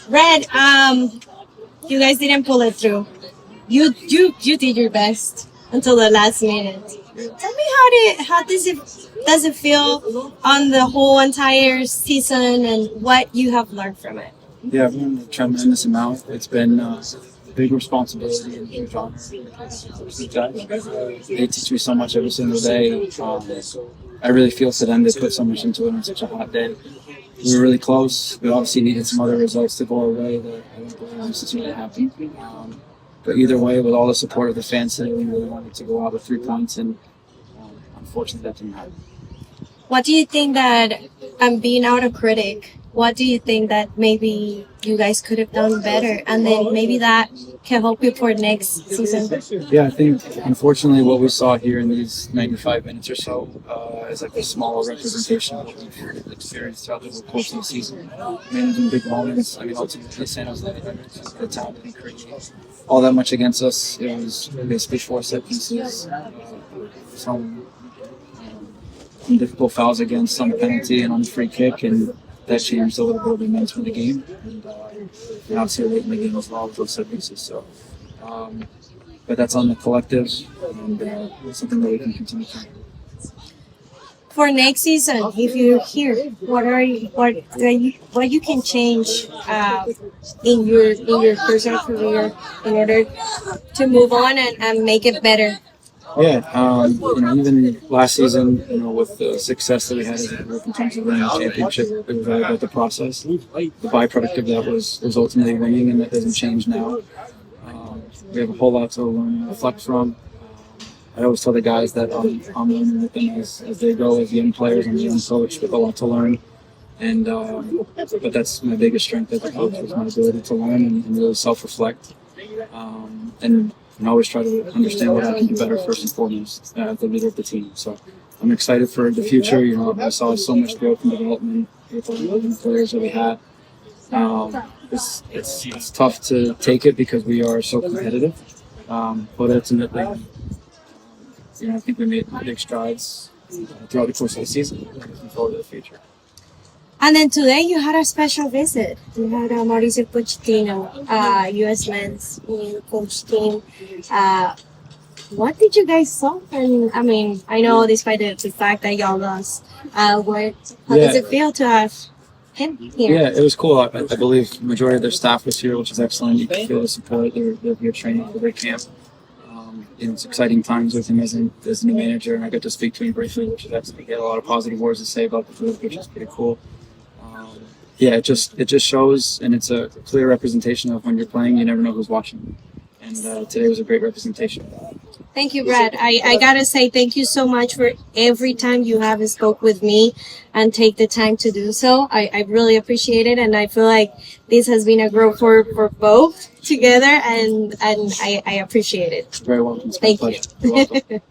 Red, you guys didn't pull it through. You did your best until the last minute. Tell me how does it feel on the whole entire season and what you have learned from it? Yeah, I've learned a tremendous amount. It's been a big responsibility and huge honor. They teach me so much every single day. I really feel for them. They put so much into it on such a hot day. We were really close. We obviously needed some other results to go our way that I don't believe necessarily happened. But either way, with all the support of the fans today, we really wanted to go out with 3 points, and unfortunately that didn't happen. What do you think that, being out a critic, what do you think that maybe you guys could have done better? And then maybe that can help you for next season? Yeah, I think unfortunately what we saw here in these 95 minutes or so is like a small representation of what we've experienced throughout the whole course of the season. Managing big moments. I mean, ultimately, San Jose, the town didn't create all that much against us. It was basically 4 set pieces, some difficult fouls against, some penalty, and on the free kick, and that changed a little bit of the momentum of the game. And obviously late in the game as well with those set pieces. So, but that's on the collective, and it's something that we can continue to do. For next season, if you're here, what you can change in your personal career in order to move on and make it better? Yeah, even last season, with the success that we had as a group in terms of winning the championship, it was all about the process. The byproduct of that was ultimately winning, and that doesn't change now. We have a whole lot to learn and reflect from. I always tell the guys that I'm learning with them as they go, as young players and young coach, with a lot to learn. And but that's my biggest strength as a coach, is my ability to learn and really self-reflect. And always try to understand what I can do better first and foremost as the leader of the team. So I'm excited for the future. I saw so much growth and development with the players that we had. It's tough to take it because we are so competitive. But ultimately, I think we made big strides throughout the course of the season. Looking forward to the future. And then today you had a special visit. You had Mauricio Pochettino, U.S. men's coach team. What did you guys saw? And I mean, I know despite the fact that y'all lost, how does it feel to have him here? Yeah, it was cool. I believe the majority of their staff was here, which is excellent. You can feel the support. They're here training for their camp. It's exciting times with him as a new manager, and I got to speak to him briefly, which is excellent. He had a lot of positive words to say about the group, which is pretty cool. Yeah, it just shows, and it's a clear representation of when you're playing, you never know who's watching. And today was a great representation. Thank you, Brad. I gotta say thank you so much for every time you have spoke with me and take the time to do so. I really appreciate it, and I feel like this has been a growth for both together, and I appreciate it. Very welcome. Thank you. You're welcome.